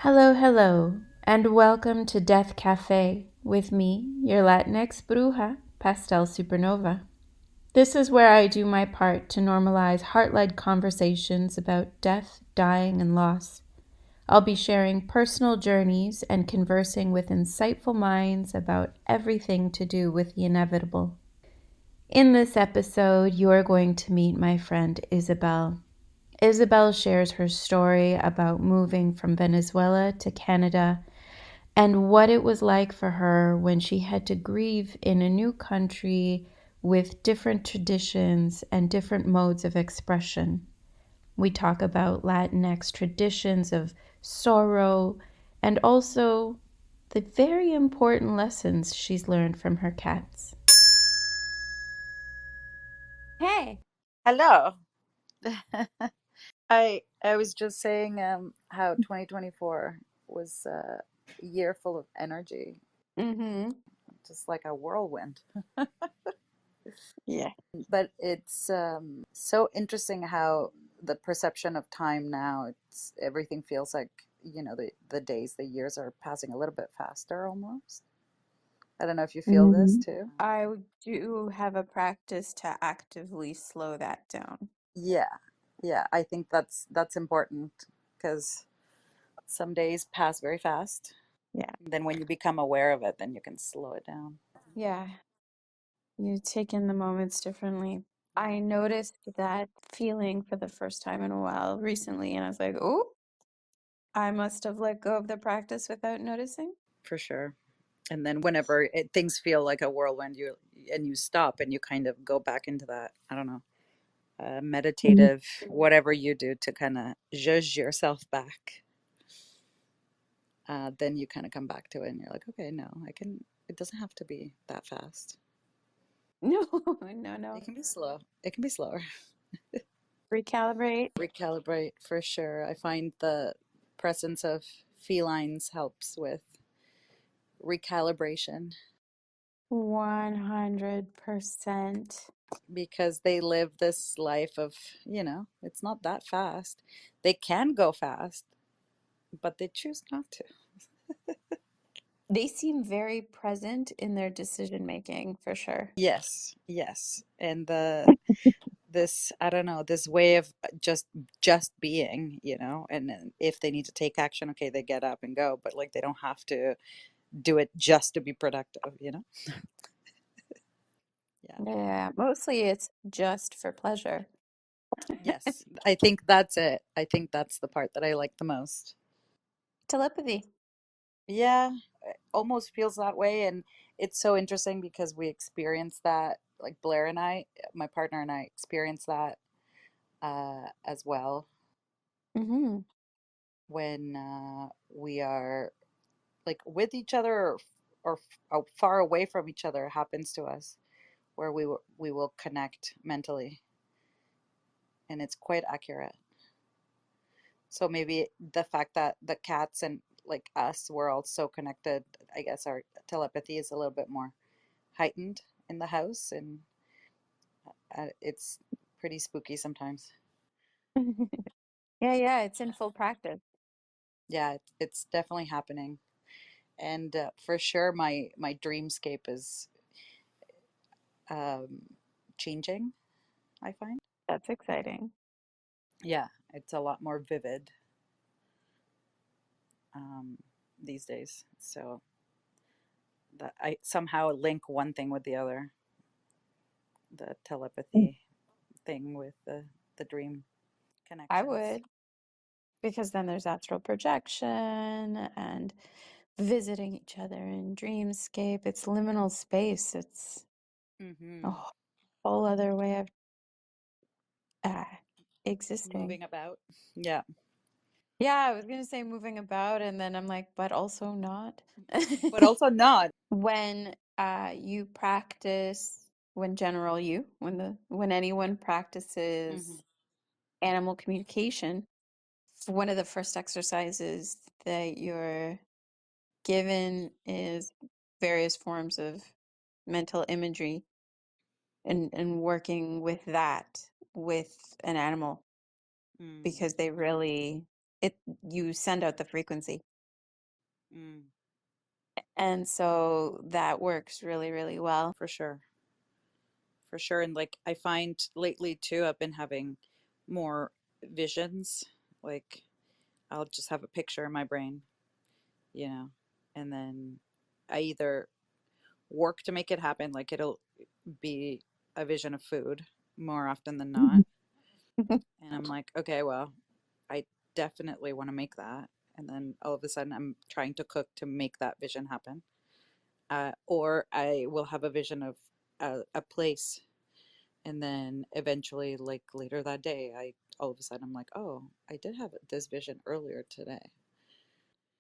Hello, hello, and welcome to Death Café with me, your Latinx bruja, Pastel Supernova. This is where I do my part to normalize heart led conversations about death, dying, and loss. I'll be sharing personal journeys and conversing with insightful minds about everything to do with the inevitable. In this episode, you are going to meet my friend Isabel. Isabel shares her story about moving from Venezuela to Canada and what it was like for her when she had to grieve in a new country with different traditions and different modes of expression. We talk about Latinx traditions of sorrow and also the very important lessons she's learned from her cats. Hey. Hello. I was just saying how 2024 was a year full of energy, Mm-hmm. just like a whirlwind. Yeah. But it's so interesting how the perception of time now, it's everything feels like, the days, the years are passing a little bit faster almost. I don't know if you feel this too. I do have a practice to actively slow that down. Yeah. Yeah, I think that's important because some days pass very fast. Yeah. Then when you become aware of it, then you can slow it down. Yeah. You take in the moments differently. I noticed that feeling for the first time in a while recently, and I was like, oh, I must have let go of the practice without noticing. For sure. And then whenever things feel like a whirlwind, you stop and you kind of go back into that, I don't know, meditative, whatever you do to kind of zhuzh yourself back. Then you kind of come back to it and you're like, okay, no, I can. It doesn't have to be that fast. No, no, It no. can be slow. It can be slower. Recalibrate. Recalibrate for sure. I find the presence of felines helps with recalibration 100%. because they live this life of, it's not that fast. They can go fast, but they choose not to. They seem very present in their decision making for sure. Yes, yes. And this, I don't know, this way of just being, and then if they need to take action, okay, they get up and go, but like they don't have to do it just to be productive. Yeah. Yeah, mostly it's just for pleasure. Yes. I think that's it. I think that's the part that I like the most. Telepathy. Yeah, it almost feels that way. And it's so interesting because we experience that, like Blair and I, my partner and I experience that as well Mm-hmm. when we are like with each other or far away from each other happens to us where we will connect mentally and it's quite accurate. So maybe the fact that the cats and like us, we're all so connected, I guess our telepathy is a little bit more heightened in the house and it's pretty spooky sometimes. Yeah, yeah, it's in full practice. Yeah, it's definitely happening. And for sure, my dreamscape is um, changing, I find. That's exciting. Yeah, it's a lot more vivid um, these days. So that I somehow link one thing with the other, the telepathy thing with the dream I connections. would, because then there's astral projection and visiting each other in dreamscape. It's liminal space. It's a Mm-hmm. whole other way of uh, existing. Moving about. Yeah. Yeah, I was gonna say moving about, and then I'm like, but also not. But also not. When you practice, when anyone Mm-hmm. practices animal communication, one of the first exercises that you're given is various forms of mental imagery and working with that with an animal Mm. because they really it you send out the frequency. Mm, And so that works really, really well. for sure. For sure. And like I find lately too, I've been having more visions. Like I'll just have a picture in my brain, you know, and then I either work to make it happen, like it'll be a vision of food more often than not. And I'm like, okay, well, I definitely want to make that. And then all of a sudden, I'm trying to cook to make that vision happen. Or I will have a vision of a place. And then eventually, like later that day, all of a sudden, I'm like, oh, I did have this vision earlier today.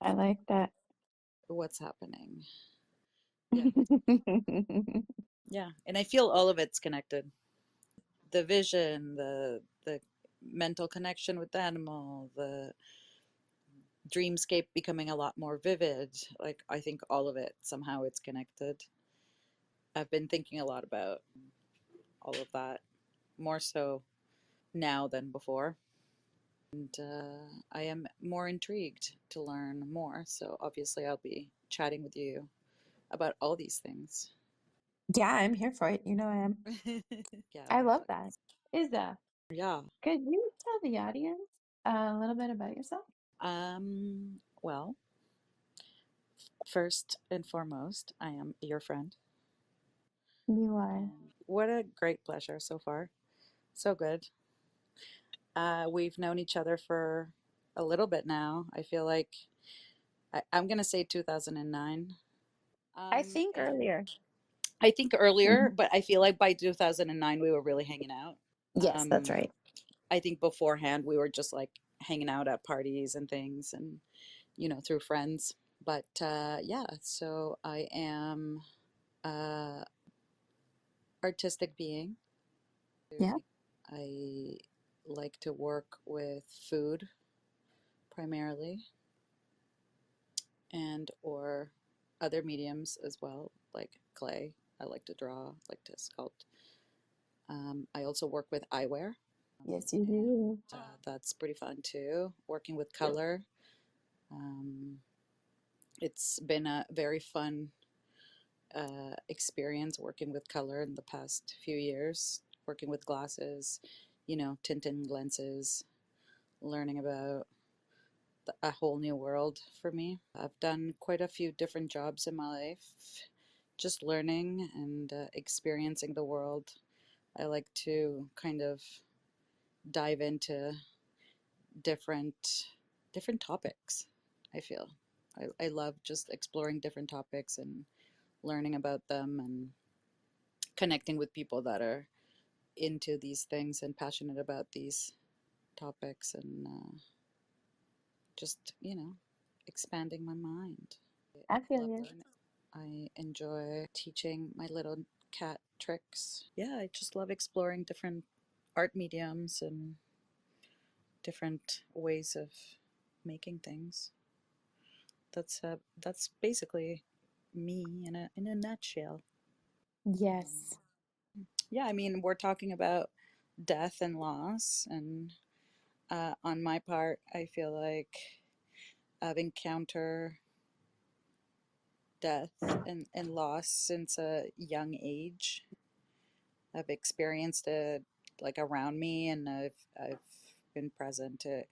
I like that. What's happening? Yeah. Yeah. And I feel all of it's connected. The vision, the mental connection with the animal, the dreamscape becoming a lot more vivid. Like I think all of it somehow it's connected. I've been thinking a lot about all of that, more so now than before. And I am more intrigued to learn more. So obviously, I'll be chatting with you about all these things. Yeah, I'm here for it. You know I am. Yeah. I love that. Isa, Yeah. could you tell the audience a little bit about yourself? Well, first and foremost, I am your friend. You are. And what a great pleasure so far. So good. We've known each other for a little bit now. I feel like I'm going to say 2009. I think And earlier. I think earlier, Mhm. but I feel like by 2009 we were really hanging out. Yes, that's Um, right. I think beforehand we were just like hanging out at parties and things and, through friends. But yeah, so I am a artistic being. Yeah. I like to work with food primarily and or other mediums as well, like clay. I like to draw, like to sculpt. I also work with eyewear, Yes, you and do. that's pretty fun too. Working with color. Um, it's been a very fun experience working with color in the past few years, working with glasses, tinting lenses, learning about a whole new world for me. I've done quite a few different jobs in my life, just learning and experiencing the world. I like to kind of dive into different different topics. I feel I love just exploring different topics and learning about them and connecting with people that are into these things and passionate about these topics and just expanding my mind. I I feel love you. learning. I enjoy teaching my little cat tricks. Yeah, I just love exploring different art mediums and different ways of making things. That's basically me in a nutshell. Um, Yes. yeah, I mean, we're talking about death and loss, and on my part, I feel like I've encountered death and loss since a young age. I've experienced it like around me, and I've been present to,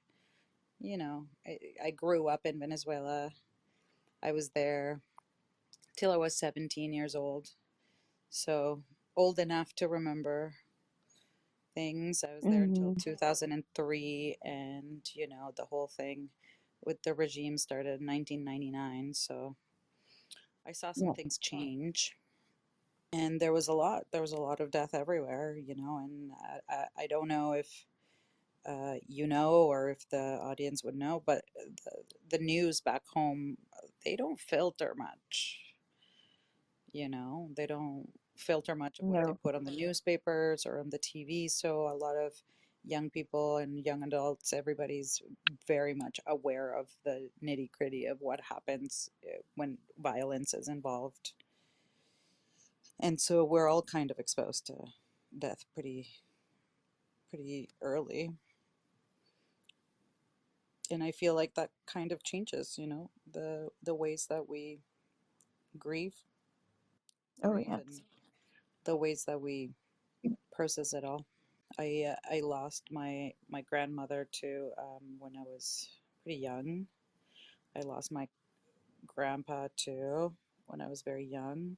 I grew up in Venezuela. I was there till I was 17 years old, so old enough to remember things. I was there until Hmm. 2003, and the whole thing with the regime started in 1999. So I saw some Yeah. things change, and there was a lot of death everywhere, and I don't know if or if the audience would know, but the news back home, they don't filter much. They don't filter much of what they No. put on the newspapers or on the TV. So a lot of young people and young adults, everybody's very much aware of the nitty gritty of what happens when violence is involved. And so we're all kind of exposed to death pretty early. And I feel like that kind of changes, the ways that we grieve, Oh, grieve, yeah. and the ways that we process it all. I lost my grandmother to when I was pretty young. I lost my grandpa too when I was very young,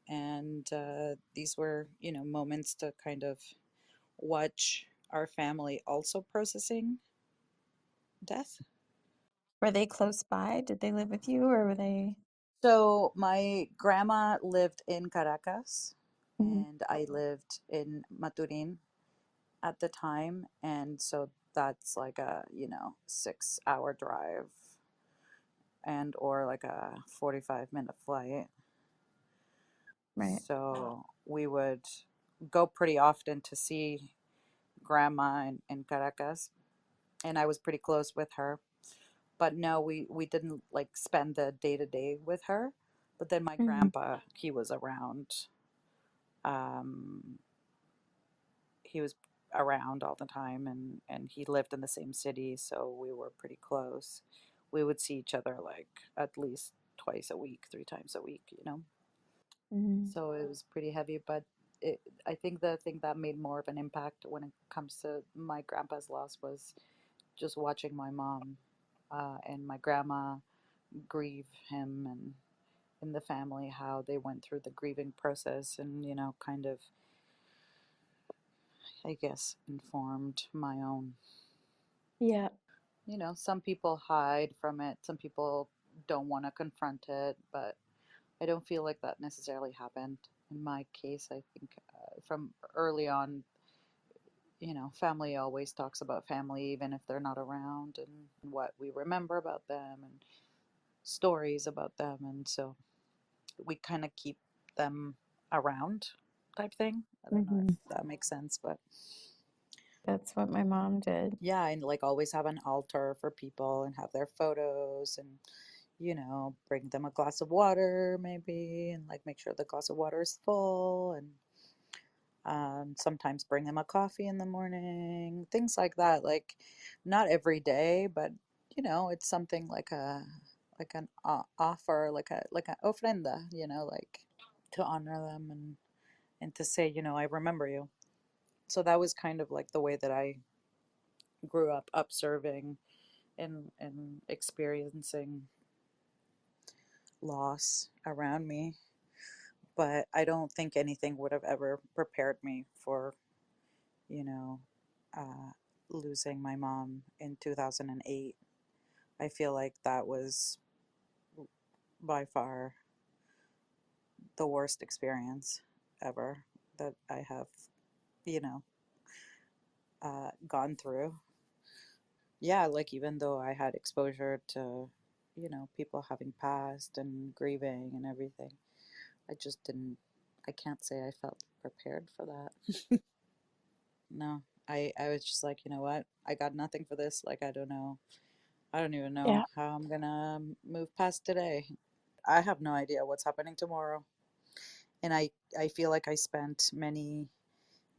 and these were moments to kind of watch our family also processing death. Were they close by? Did they live with you or were they? So my grandma lived in Caracas, Mhm. and I lived in Maturin at the time, and so that's like a 6 hour drive and or like a 45-minute flight. Right. So we would go pretty often to see grandma in Caracas, and I was pretty close with her. But no, we didn't like spend the day to day with her. But then my Mhm. grandpa, he was around. Um, he was around all the time, and he lived in the same city, so we were pretty close. We would see each other like at least twice a week, 3 times a week. Mhm. So it was pretty heavy, but I think the thing that made more of an impact when it comes to my grandpa's loss was just watching my mom and my grandma grieve him, and in the family how they went through the grieving process, and kind of, I guess, informed my own. Yeah. Some people hide from it, some people don't want to confront it, but I don't feel like that necessarily happened in my case. I think from early on, family always talks about family even if they're not around, and what we remember about them and stories about them. And so we kind of keep them around type thing. I don't know if Mhm. that makes sense, but That's what my mom did. yeah, and like always have an altar for people and have their photos, and bring them a glass of water maybe, and like make sure the glass of water is full, and sometimes bring them a coffee in the morning, things like that. Like not every day, but it's something like an offer, like an ofrenda, like to honor them, and to say, I remember you. So that was kind of like the way that I grew up observing and experiencing loss around me. But I don't think anything would have ever prepared me for, you know, uh, losing my mom in 2008. I feel like that was by far the worst experience ever that I have, you know, gone through. Yeah, like even though I had exposure to, people having passed and grieving and everything, I just didn't, I can't say I felt prepared for that. No, I was just like, you know what? I got nothing for this. Like, I don't know. I don't even know Yeah. how I'm gonna move past today. I have no idea what's happening tomorrow. And I feel like I spent many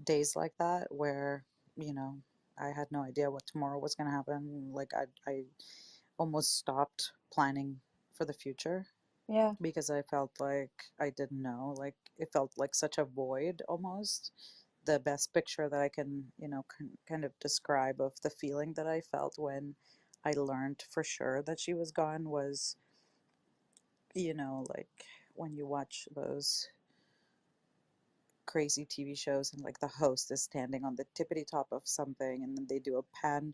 days like that where, you know, I had no idea what tomorrow was gonna happen. Like I almost stopped planning for the future Yeah. because I felt like I didn't know. Like it felt like such a void almost. The best picture that I can, kind of describe of the feeling that I felt when I learned for sure that she was gone was, like when you watch those crazy TV shows and like the host is standing on the tippity top of something, and then they do a pan,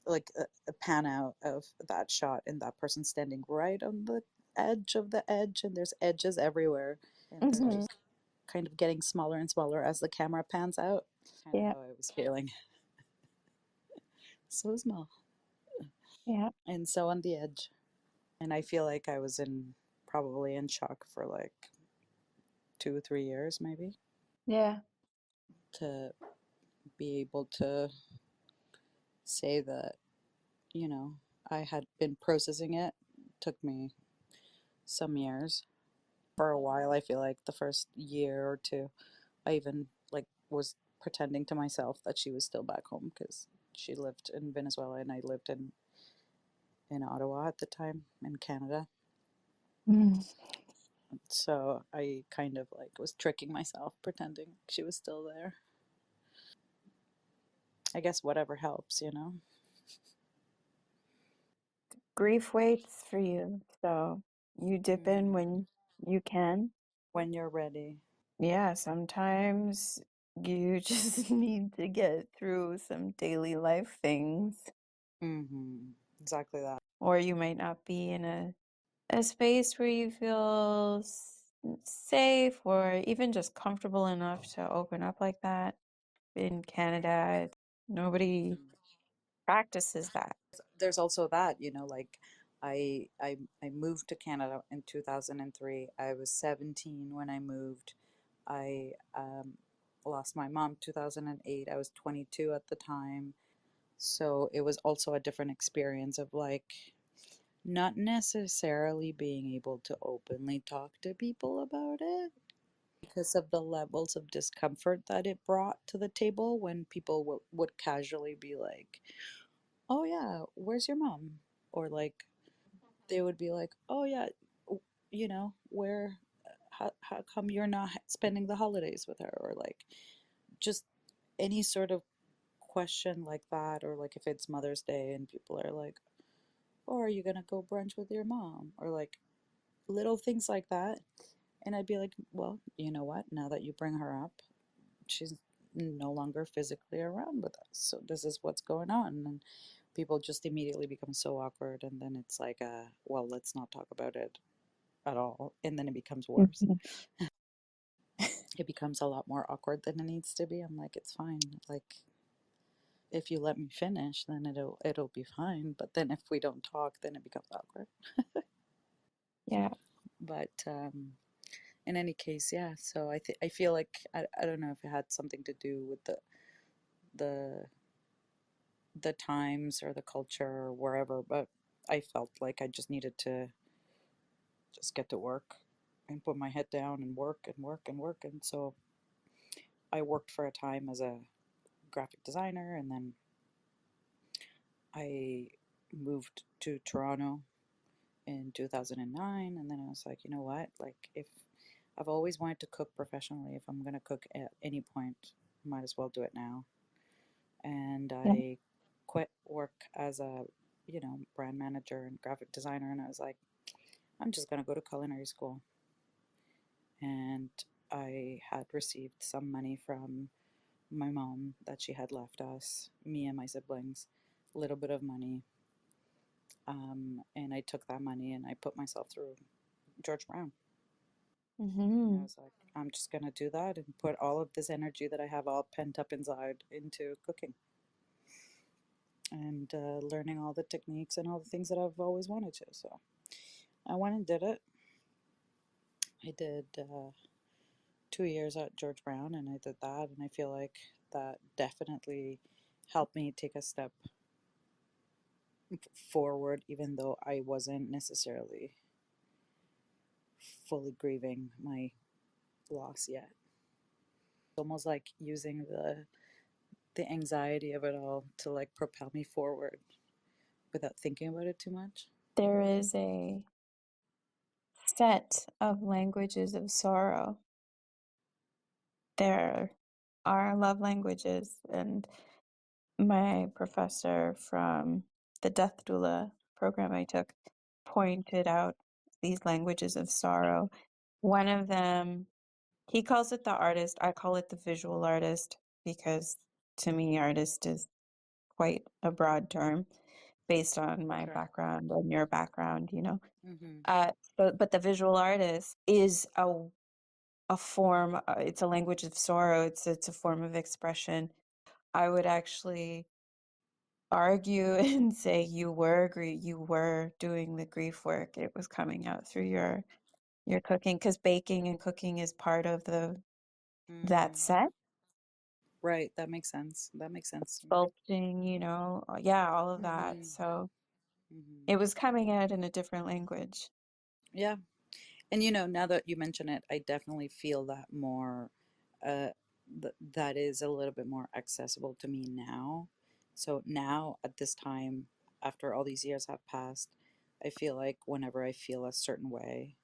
like a pan out of that shot, and that person standing right on the edge of the edge, and there's edges everywhere, and they're Mhm. just kind of getting smaller and smaller as the camera pans out. Kind of Yeah. how I was feeling. So small Yeah. and so on the edge. And I feel like I was probably in shock for like 2 or 3 years maybe, Yeah. to be able to say that, you know, I had been processing it. Took me some years. For a while, I feel like the first year or two, I even like was pretending to myself that she was still back home because she lived in Venezuela and I lived in in Ottawa at the time in Canada. Mm. So I kind of like was tricking myself, pretending she was still there. I guess whatever helps, you know, Grief waits for you, so you dip in mm, when you can. when you're ready. Yeah, sometimes you just need to get through some daily life things, Exactly that. or you might not be in a space where you feel safe or even just comfortable enough to open up like that. In Canada, nobody Mhm. practices that. There's also that, you know, like I moved to Canada in 2003. I was 17 when I moved. I lost my mom 2008. I was 22 at the time. So it was also a different experience of like not necessarily being able to openly talk to people about it because of the levels of discomfort that it brought to the table when people would casually be like, "Oh yeah, where's your mom?" Or like they would be like, "Oh yeah, you know, where how come you're not spending the holidays with her?" Or like just any sort of question like that, or like if it's Mother's Day and people are like, "Oh, are you gonna go brunch with your mom?" Or like little things like that. And I'd be like, "Well, you know what? Now that you bring her up, she's no longer physically around with us. So this is what's going on." And people just immediately become so awkward. And then it's like, well, let's not talk about it at all. And then it becomes worse. Mhm. It becomes a lot more awkward than it needs to be. I'm like, it's fine. Like, if you let me finish, then it'll be fine. But then if we don't talk, then it becomes awkward. Yeah, But in any case, yeah. So I feel like I don't know if it had something to do with the the times or the culture or wherever, but I felt like I just needed to just get to work and put my head down and work and work and work. And so I worked for a time as a graphic designer, and then I moved to Toronto in 2009. And then I was like, you know what? Like, if I've always wanted to cook professionally, if I'm going to cook at any point, might as well do it now. And yeah. I quit work as a, you know, brand manager and graphic designer. And I was like, I'm just going to go to culinary school. And I had received some money from my mom that she had left us, me and my siblings, a little bit of money. And I took that money and I put myself through George Brown. And I Hmm. was like, I'm just going to do that and put all of this energy that I have all pent up inside into cooking and learning all the techniques and all the things that I've always wanted to. So I went and did it. I did 2 years at George Brown and I did that. And I feel like that definitely helped me take a step forward, even though I wasn't necessarily fully grieving my loss yet. Almost like using the anxiety of it all to like propel me forward without thinking about it too much. There is a set of languages of sorrow. There are love languages, and my professor from the death doula program I took pointed out these languages of sorrow. One of them, he calls it the artist. I call it the visual artist because to me, artist is quite a broad term based on my Okay. background and your background, you know. Mm-hmm. But the visual artist is a form. It's a language of sorrow. It's a form of expression. I would actually argue and say you were doing the grief work. It was coming out through your cooking because baking and cooking is part of the that Mm. set. Right. That makes sense. That makes sense to me. Sculpting, yeah, all of that. Mm-hmm. So Mm-hmm. it was coming out in a different language. Yeah. And you know, now that you mention it, I definitely feel that more, uh, that is a little bit more accessible to me now. So now at this time, after all these years have passed, I feel like whenever I feel a certain way,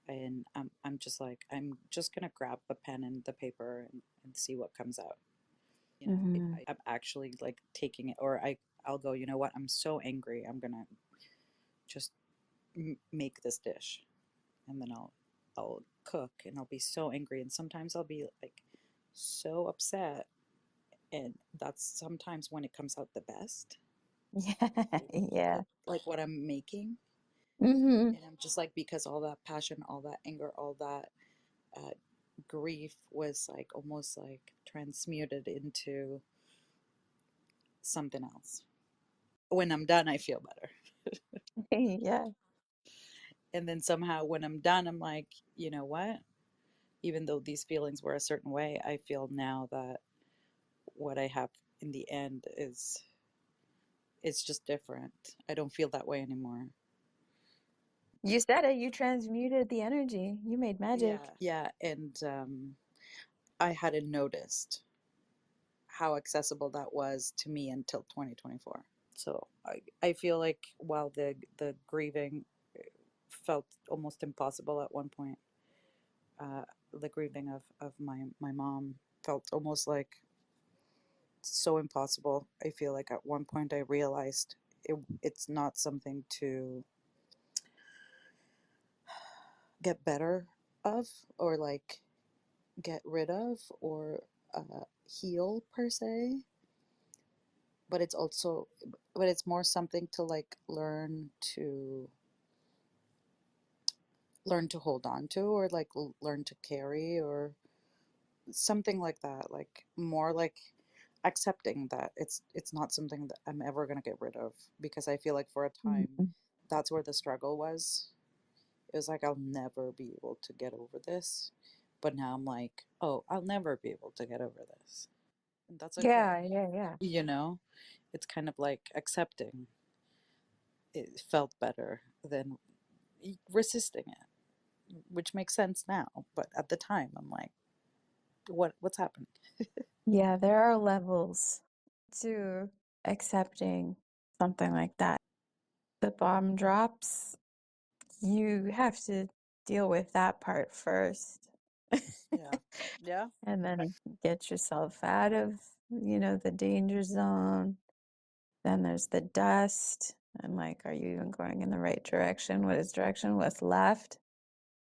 and I'm just like, I'm just gonna grab the pen and the paper and see what comes out. Hmm. I'm actually like taking it, or I'll go, you know what? I'm so angry. I'm gonna just make this dish, and then I'll cook, and I'll be so angry, and sometimes I'll be like so upset, and that's sometimes when it comes out the best. Yeah, yeah. Like what I'm making, Hmm. and I'm just like, because all that passion, all that anger, all that uh, grief was like almost like transmuted into something else. When I'm done, I feel better. Yeah. And then somehow when I'm done, I'm like, you know what? Even though these feelings were a certain way, I feel now that what I have in the end is it's just different. I don't feel that way anymore. You said it. You transmuted the energy. You made magic. Yeah, and I hadn't noticed how accessible that was to me until 2024. So I feel like while the grieving felt almost impossible at one point, the grieving of my mom felt almost like so impossible. I feel like at one point I realized it's not something to get better of, or like get rid of, or heal per se, but it's also, but it's more something to like learn to hold on to, or like learn to carry, or something like that, like more like accepting that it's not something that I'm ever going to get rid of, because I feel like for a time Mhm. that's where the struggle was. It was like, I'll never be able to get over this, but now I'm like, oh, I'll never be able to get over this, and that's okay. Yeah, yeah, yeah. You know, it's kind of like accepting it felt better than resisting it, which makes sense now, but at the time I'm like, what's happening? Yeah, there are levels to accepting something like that. The bomb drops, you have to deal with that part first. Yeah. Yeah. And then get yourself out of, the danger zone. Then there's the dust. And like, are you even going in the right direction? What is direction? What's left?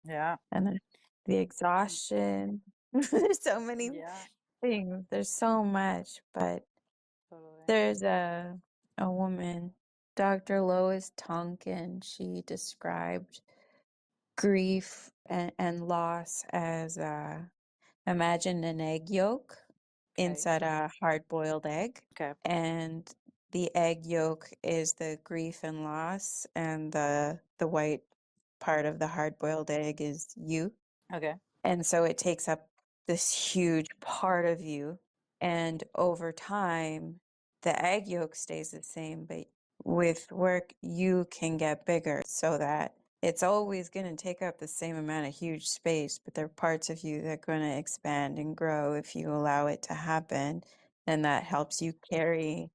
Yeah. And then the And exhaustion. There's so many yeah, things. There's so much, but totally. there's a woman, Dr. Lois Tonkin. She described grief and loss as imagine an egg yolk Okay. inside a hard-boiled egg, Okay. and the egg yolk is the grief and loss, and the white part of the hard-boiled egg is you. Okay. And so it takes up this huge part of you. And over time, the egg yolk stays the same, but with work, you can get bigger so that it's always going to take up the same amount of huge space, but there are parts of you that are going to expand and grow if you allow it to happen. And that helps you carry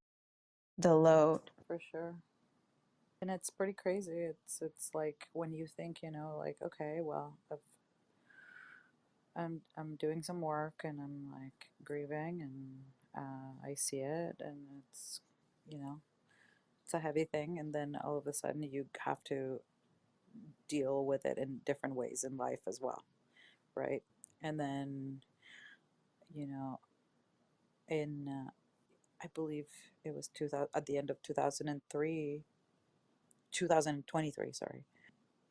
the load. For sure. And it's pretty crazy. It's like when you think, like, okay, well, I'm doing some work, and I'm like grieving, and I see it, and you know, it's a heavy thing, and then all of a sudden you have to deal with it in different ways in life as well, right? And then, you know, in I believe it was 2000, at the end of 2003, 2023, sorry.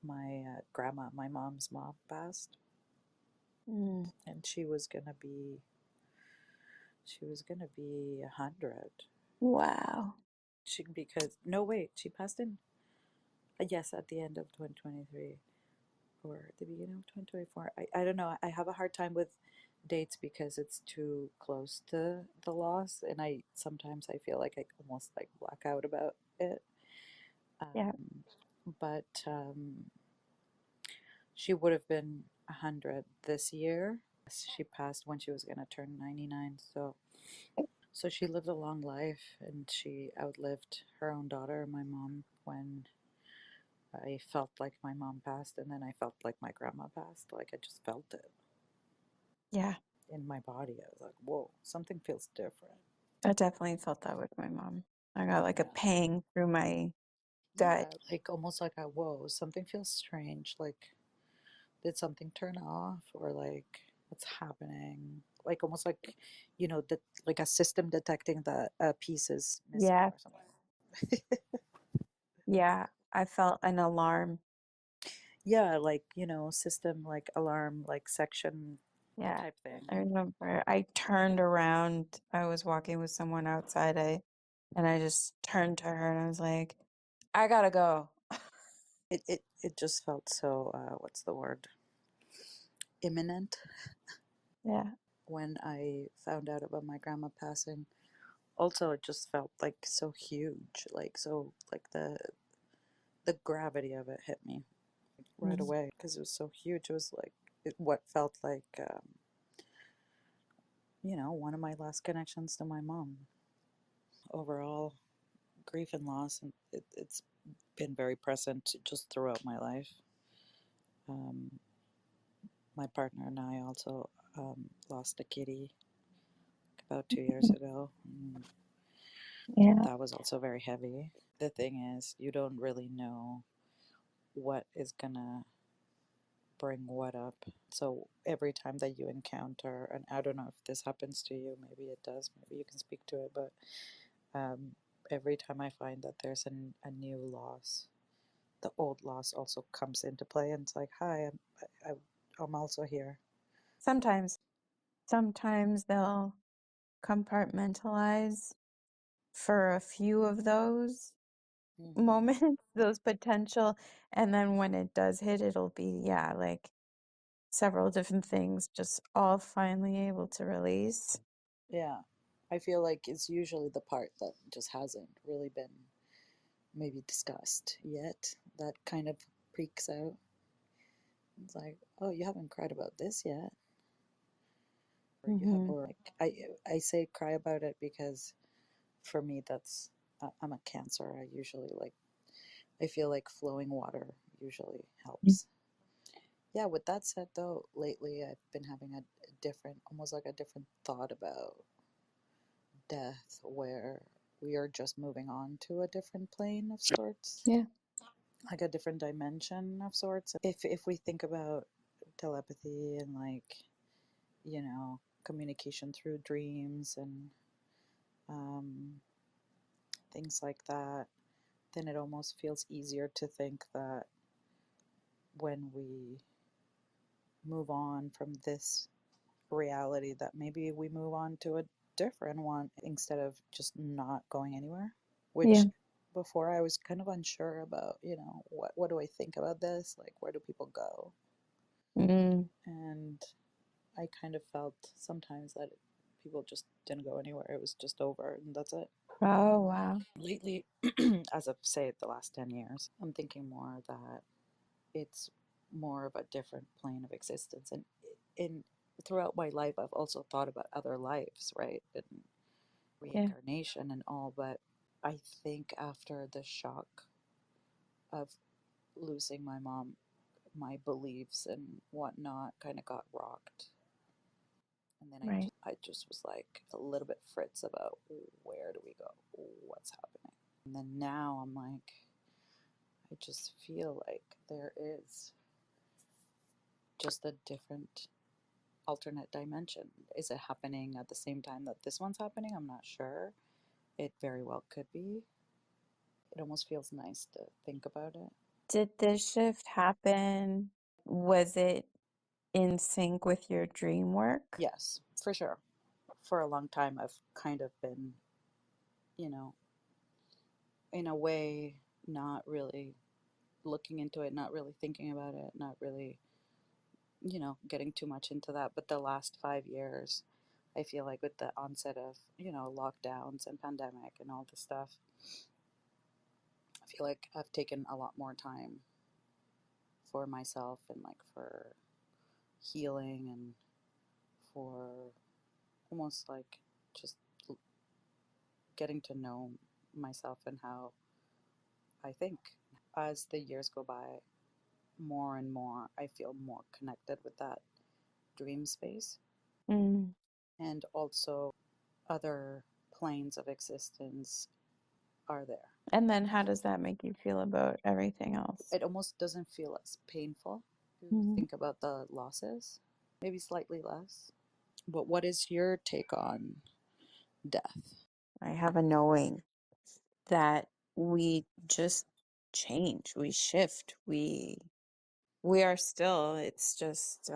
My grandma, my mom's mom, passed, Mm, and she was gonna be 100. wow. She because no, wait, she passed in, yes, at the end of 2023, or at the beginning of 2024. I don't know. I have a hard time with dates because it's too close to the loss, and I sometimes I feel like I almost like black out about it. Yeah. Um, but she would have been 100 this year. She passed when she was gonna turn 99. So So she lived a long life and she outlived her own daughter, my mom, when I felt like my mom passed, and then I felt like my grandma passed. Like I just felt it Yeah, in my body. I was like, whoa, something feels different. I definitely felt that with my mom. I got like a Yeah. pang through my Yeah, gut. like almost like I, whoa, something feels strange. Like, did something turn off? Or like, what's happening? Like, almost like, like a system detecting that a piece is missing Yeah, or something. yeah. I felt an alarm. Yeah, like, system, like alarm, like section Yeah, type I thing. remember I turned around. I was walking with someone outside. And I just turned to her and I was like, I gotta go. It just felt so, what's the word? Imminent Yeah. when I found out about my grandma passing. Also, it just felt like so huge, like so, like the gravity of it hit me right Mm. away because it was so huge. It was like what felt like, one of my last connections to my mom. Overall, grief and loss, and it's been very present just throughout my life. Um, my partner and I also lost a kitty about 2 years ago. Yeah. That was also very heavy. The thing is, you don't really know what is gonna bring what up. So every time that you encounter, and I don't know if this happens to you, maybe it does, maybe you can speak to it, but um, every time I find that there's a new loss, the old loss also comes into play, and it's like, hi, I'm also here. Sometimes, sometimes they'll compartmentalize for a few of those Hmm. moments, those potential, and then when it does hit, it'll be, yeah, like several different things just all finally able to release. Yeah. I feel like it's usually the part that just hasn't really been maybe discussed yet that kind of freaks out. It's like, oh, you haven't cried about this yet. Or you have, Hmm. or like, I say cry about it because for me, I'm a Cancer. I usually like, I feel like flowing water usually helps. Yeah, with that said, though, lately I've been having a different, almost like a different thought about death, where we are just moving on to a different plane of sorts, Yeah, like a different dimension of sorts. If we think about telepathy and like, communication through dreams and um, things like that, then it almost feels easier to think that when we move on from this reality, that maybe we move on to a different one instead of just not going anywhere, yeah. which before I was kind of unsure about, what do I think about this, like where do people go. Mm. And I kind of felt sometimes that people just didn't go anywhere, it was just over and that's it. Oh, wow. Lately, as of say the last 10 years, I'm thinking more that it's more of a different plane of existence. And in throughout my life, I've also thought about other lives, right, and Yeah, reincarnation and all. But I think after the shock of losing my mom, my beliefs and whatnot kind of got rocked. And then right. I just was like a little bit fritz about where do we go, what's happening. And then now I'm like, I just feel like there is just a different alternate dimension. Is it happening at the same time that this one's happening? I'm not sure. It very well could be. It almost feels nice to think about it. Did this shift happen? Was it in sync with your dream work? Yes, for sure. For a long time, I've kind of been, you know, in a way, not really looking into it, not really thinking about it, not really, getting too much into that. But the last 5 years, I feel like with the onset of, lockdowns and pandemic and all this stuff, I feel like I've taken a lot more time for myself and like for healing and for almost like just getting to know myself and how I think. As the years go by, more and more, I feel more connected with that dream space, Mm. and also other planes of existence are there. And then how does that make you feel about everything else? It almost doesn't feel as painful to Mhm. think about the losses, maybe slightly less. But what is your take on death? I have a knowing that we just change, we shift, we are still, it's just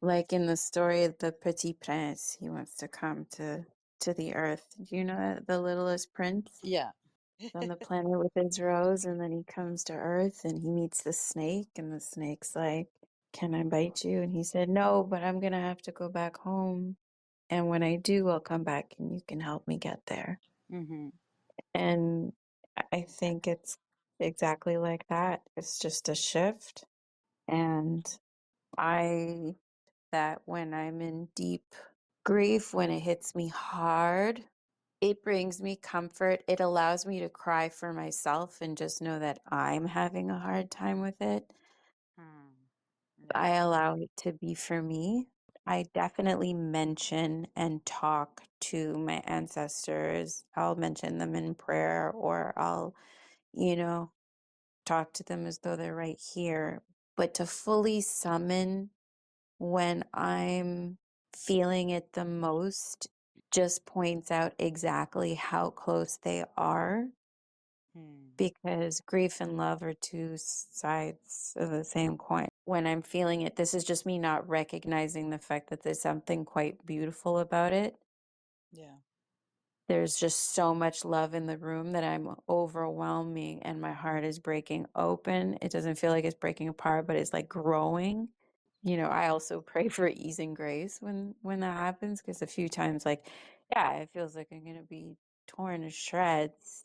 like in the story of the Petit Prince, he wants to come to the earth. Do you know that the littlest prince Yeah. on the planet with his rose, and then he comes to earth and he meets the snake, and the snake's like, "Can I bite you?" And he said, "No, but I'm gonna have to go back home. And when I do, I'll come back and you can help me get there." Mm-hmm. And I think it's exactly like that. It's just a shift. And I, that when I'm in deep grief, when it hits me hard, it brings me comfort. It allows me to cry for myself and just know that I'm having a hard time with it. Hmm. I Yeah. allow it to be for me. I definitely mention and talk to my ancestors. I'll mention them in prayer, or I'll, you know, talk to them as though they're right here. But to fully summon when I'm feeling it the most just points out exactly how close they are, Hmm. because grief and love are two sides of the same coin. When I'm feeling it, this is just me not recognizing the fact that there's something quite beautiful about it. Yeah. There's just so much love in the room that I'm overwhelming and my heart is breaking open. It doesn't feel like it's breaking apart, but it's like growing. I also pray for ease and grace when that happens, because a few times, like, yeah, it feels like I'm gonna be torn to shreds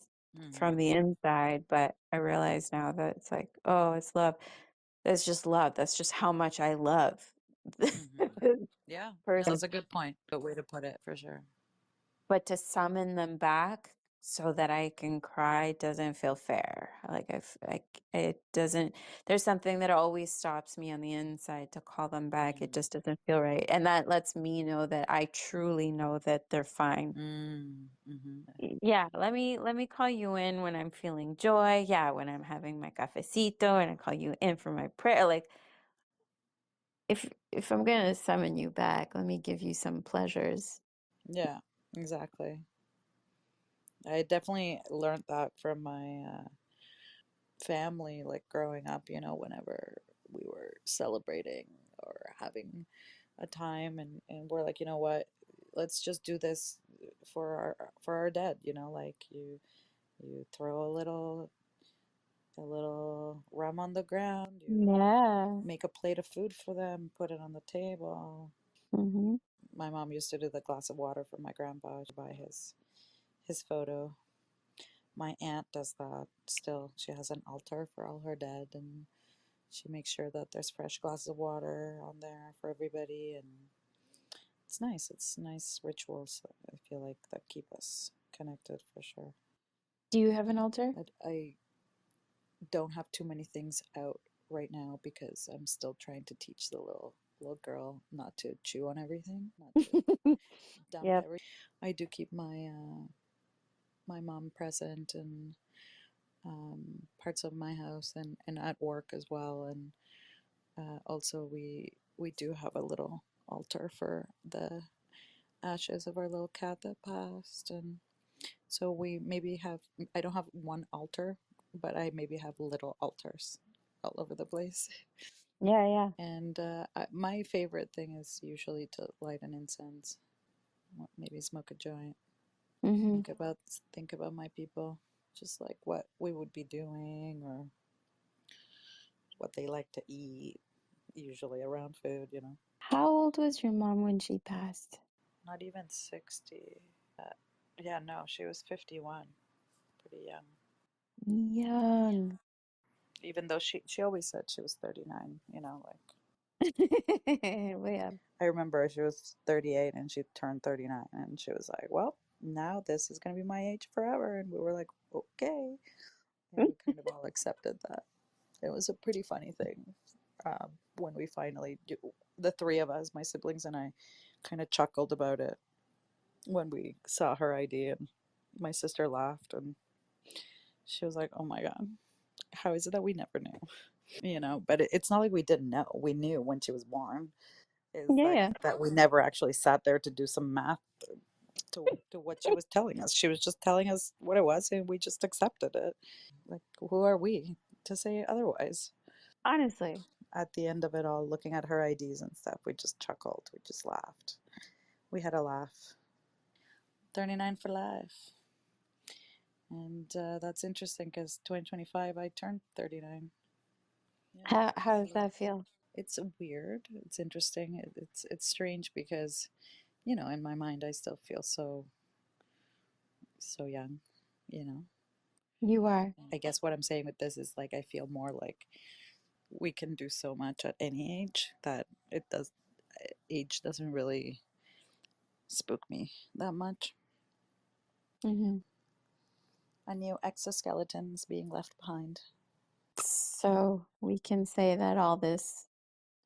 from Mm-hmm. the inside, but I realize now that it's like, oh, it's love. That's just love. That's just how much I love Mm-hmm. this Yeah. No, person. that's a good point. Good way to put it, for sure. But to summon them back so that I can cry doesn't feel fair. Like it doesn't. There's something that always stops me on the inside to call them back. It Mm. just doesn't feel right, and that lets me know that I truly know that they're fine. Mm. Mm-hmm. Yeah, let me call you in when I'm feeling joy. Yeah, when I'm having my cafecito, and I call you in for my prayer. Like, if I'm gonna summon you back, let me give you some pleasures. Yeah, exactly. I definitely learned that from my family, like growing up, whenever we were celebrating or having a time, and we're like, you know what, let's just do this for our dead, like you throw a little rum on the ground, you Yeah. make a plate of food for them, put it on the table. Hmm. My mom used to do the glass of water for my grandpa by his photo. My aunt does that still. She has an altar for all her dead, and she makes sure that there's fresh glasses of water on there for everybody, and it's nice. It's nice rituals that I feel like that keep us connected, for sure. Do you have an altar? I don't have too many things out right now because I'm still trying to teach the little girl not to chew on everything, not to dump Yep. everything. I do keep my mom present, and parts of my house, and at work as well, and also we do have a little altar for the ashes of our little cat that passed, and so we maybe have, I don't have one altar, but I maybe have little altars all over the place. Yeah, yeah. And my favorite thing is usually to light an incense, maybe smoke a joint, Hmm. think about my people, just like what we would be doing or what they like to eat, usually around food. How old was your mom when she passed? Not even 60. Yeah, no, she was 51, pretty young. Young. Even though she always said she was 39, like Yeah. I remember she was 38 and she turned 39 and she was like, "Well, now this is going to be my age forever. And we were like, okay. And we kind of all accepted that. It was a pretty funny thing when we finally, the three of us, my siblings and I, kind of chuckled about it when we saw her ID. And my sister laughed and she was like, oh my God, how is it that we never knew? But it's not like we didn't know. We knew when she was born. Is Yeah, like yeah. that we never actually sat there to do some math to what she was telling us. She was just telling us what it was, and we just accepted it. Like, who are we to say otherwise? Honestly. At the end of it all, looking at her IDs and stuff, we just chuckled. We just laughed. We had a laugh. 39 for life. And that's interesting because 2025, I turned 39. Yeah. How does So that feel? it's weird. It's interesting. It's strange because, in my mind, I still feel so young, you know. You are. I guess what I'm saying with this is like I feel more like we can do so much at any age that it does age doesn't really spook me that much. Hmm. A new exoskeleton is being left behind. So we can say that all this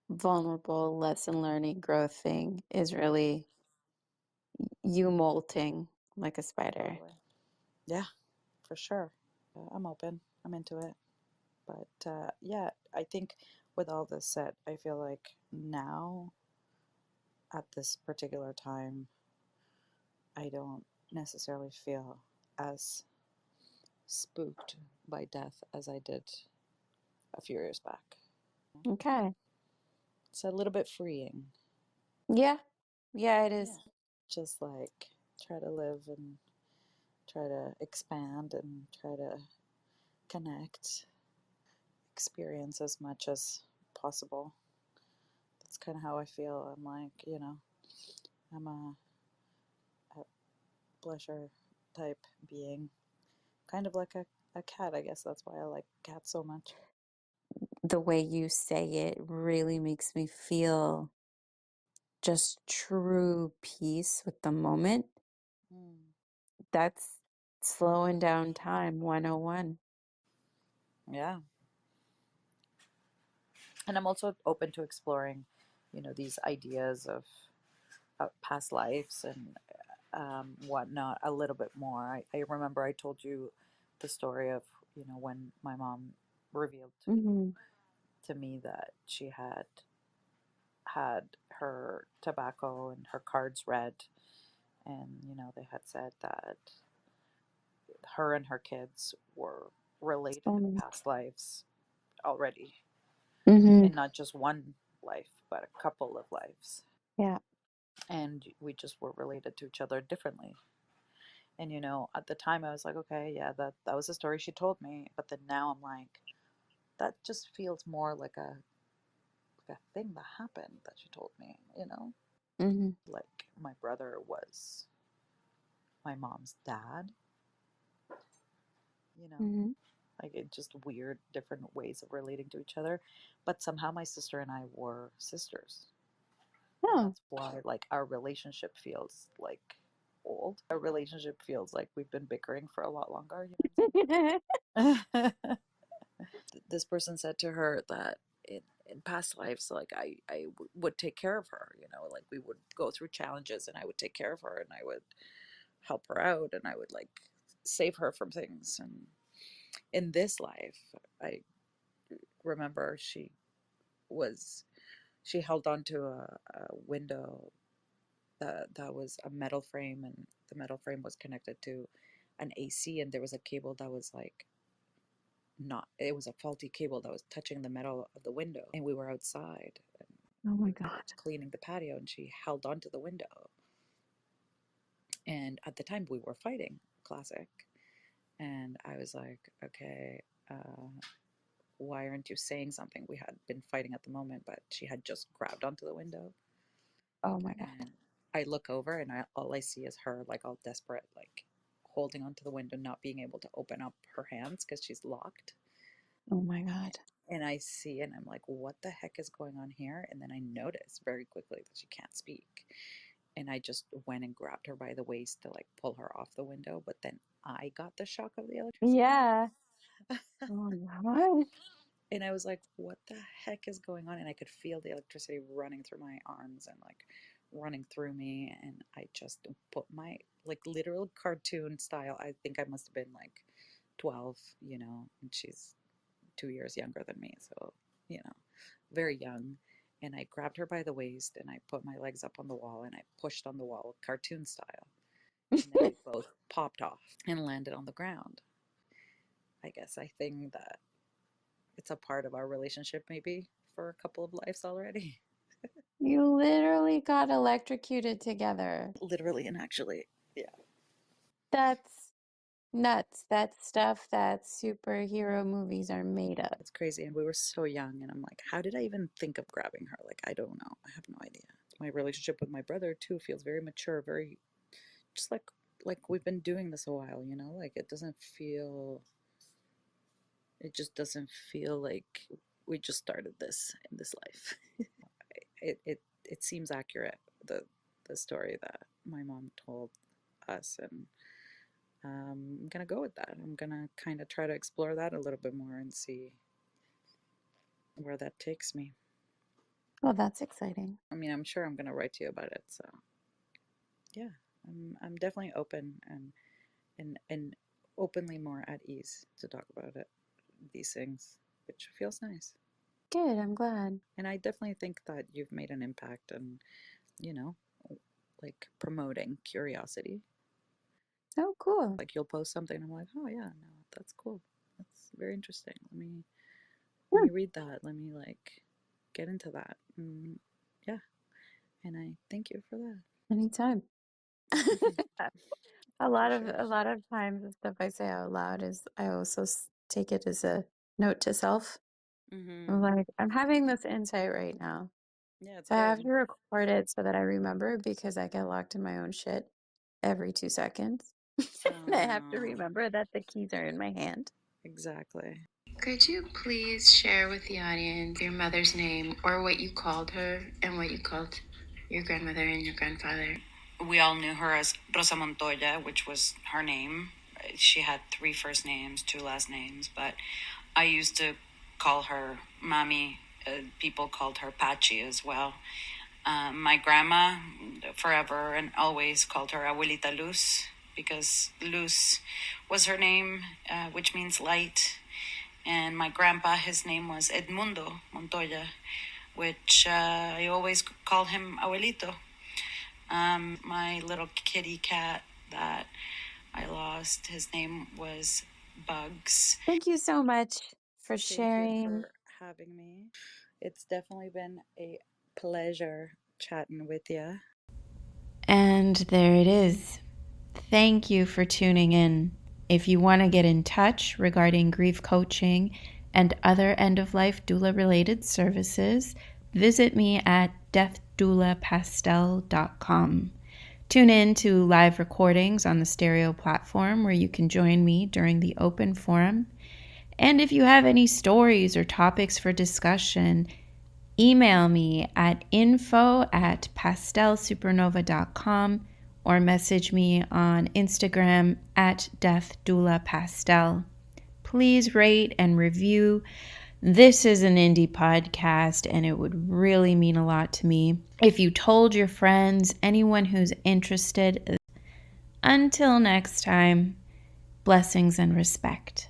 vulnerable lesson learning growth thing is really you molting like a spider. Totally. Yeah, for sure. I'm open. I'm into it. But yeah, I think with all this said, I feel like now at this particular time, I don't necessarily feel as spooked by death as I did a few years back. Okay. It's a little bit freeing. Yeah. Yeah, it Yeah. is. Just like try to live and try to expand and try to connect, experience as much as possible. That's kind of how I feel. I'm like, I'm a pleasure type being, kind of like a cat. I guess that's why I like cats so much. The way you say it really makes me feel just true peace with the moment. Mm. That's slowing down time 101. Yeah. And I'm also open to exploring, these ideas of past lives and whatnot a little bit more. I remember I told you the story of, when my mom revealed Hmm. to me that she had her tobacco and her cards read, and they had said that her and her kids were related in past lives already, Hmm. and not just one life, but a couple of lives. Yeah. And we just were related to each other differently. And at the time I was like, okay, yeah, that was the story she told me. But then now I'm like, that just feels more like a thing that happened that she told me. Hmm. Like my brother was my mom's dad. You know, Hmm. like it just weird, different ways of relating to each other. But somehow my sister and I were sisters, and Oh. that's why like our relationship feels like old. Our relationship feels like we've been bickering for a lot longer. You know what I'm saying? This person said to her that in past lives, like would take care of her, like we would go through challenges and I would take care of her and I would help her out and I would like save her from things. And in this life, I remember was she held onto a window that was a metal frame, and the metal frame was connected to an AC, and there was a cable that was like not it was a faulty cable that was touching the metal of the window, and we were outside and Oh my we were God. cleaning the patio and she held onto the window, and at the time we were fighting, classic. And I was like, okay, why aren't you saying something? We had been fighting at the moment, but she had just grabbed onto the window. Oh my God. And I look over and all I see is her like all desperate, like holding onto the window, not being able to open up her hands because she's locked. Oh my God. And I see, and I'm like, what the heck is going on here? And then I notice very quickly that she can't speak. and I just went and grabbed her by the waist to like pull her off the window, but then I got the shock of the electricity. Yeah. Oh my God. And I was like, what the heck is going on? And I could feel the electricity running through my arms and like running through me. And I just put my, like, literal cartoon style. I think I must have been like 12, and she's 2 years younger than me. So, you know, very young. And I grabbed her by the waist and I put my legs up on the wall and I pushed on the wall, cartoon style. And then we both popped off and landed on the ground. I guess I think that it's a part of our relationship, maybe for a couple of lives already. You literally got electrocuted together. Literally and actually, yeah. That's nuts. That's stuff that superhero movies are made of. It's crazy. And we were so young. And I'm like, how did I even think of grabbing her? Like, I don't know. I have no idea. My relationship with my brother, too, feels very mature, very just like we've been doing this a while, Like, it just doesn't feel like we just started this in this life. It seems accurate, the story that my mom told us, and I'm gonna go with that. I'm gonna kind of try to explore that a little bit more and see where that takes me. Well, that's exciting. I mean, I'm sure I'm gonna write to you about it. So yeah, I'm definitely open and openly more at ease to talk about these things, which feels nice. Good, I'm glad. And I definitely think that you've made an impact and, you know, like promoting curiosity. Oh, cool. Like you'll post something, I'm like, oh yeah, no, that's cool. That's very interesting. Let Hmm, me read that. Let me like get into that. Yeah, and I thank you for that. anytime. For sure. A lot of times the stuff I say out loud is I also take it as a note to self. I'm Mm-hmm. like, I'm having this insight right now. Yeah, it's So I good. have to record it so that I remember because I get locked in my own shit every 2 seconds. Oh And I have to no. remember that the keys are in my hand. Exactly. Could you please share with the audience your mother's name or what you called her and what you called your grandmother and your grandfather? We all knew her as Rosa Montoya, which was her name. She had three first names, two last names, but I used to call her Mommy. People called her Pachi as well. My grandma, forever and always called her Abuelita Luz because Luz was her name, which means light. And my grandpa, his name was Edmundo Montoya, which I always called him Abuelito. My little kitty cat that I lost, his name was Bugs. Thank you so much for Thank you sharing. for having me. It's definitely been a pleasure chatting with you. And there it is. Thank you for tuning in. If you want to get in touch regarding grief coaching and other end of life doula related services, visit me at deathdoulapastel.com. Tune in to live recordings on the Stereo platform where you can join me during the open forum. And if you have any stories or topics for discussion, email me at info@pastelsupernova.com or message me on Instagram at deathdoulapastel. Please rate and review. This is an indie podcast, and it would really mean a lot to me if you told your friends, anyone who's interested. Until next time, blessings and respect.